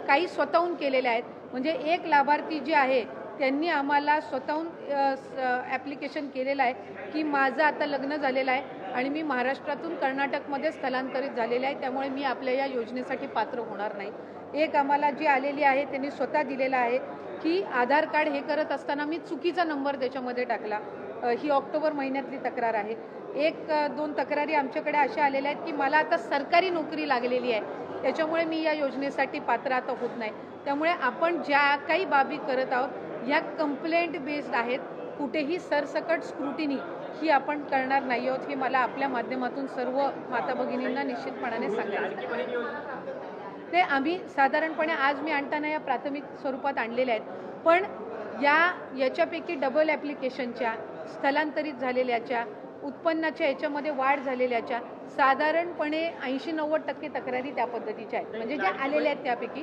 काही स्वतःहून केलेल्या आहेत. म्हणजे एक लाभार्थी जे आहे त्यांनी आम्हाला स्वतःहून ॲप्लिकेशन केलेलं आहे की माझं आता लग्न झालेलं आहे आणि मी महाराष्ट्रातून कर्नाटकमध्ये स्थलांतरित झालेले आहे, त्यामुळे मी आपल्या या योजनेसाठी पात्र होणार नाही. एक आम्हाला जी आलेली आहे त्यांनी स्वतः दिलेलं आहे की आधार कार्ड हे करत असताना मी चुकीचा नंबर त्याच्यामध्ये टाकला. ही ऑक्टोबर महिन्यातली तक्रार आहे. एक दोन तक्रारी आमच्याकडे अशा आलेल्या आहेत की मला आता सरकारी नोकरी लागलेली आहे, त्याच्यामुळे मी या योजनेसाठी पात्र आता होत नाही. त्यामुळे आपण ज्या काही बाबी करत आहोत ह्या कंप्लेंट बेस्ड आहेत. कुठेही सरसकट स्क्रुटिनी ही आपण करणार नाही आहोत, हे मला आपल्या माध्यमातून सर्व माता भगिनींना निश्चितपणाने सांगायचं. ते आम्ही साधारणपणे आज मी आणताना या प्राथमिक स्वरूपात आणलेल्या आहेत, पण याच्यापैकी डबल ॲप्लिकेशनच्या, स्थलांतरित झालेल्याच्या, उत्पन्नाच्या याच्यामध्ये वाढ झालेल्याच्या साधारणपणे 80-90% तक्रारी त्या पद्धतीच्या आहेत, म्हणजे ज्या आलेल्या आहेत त्यापैकी.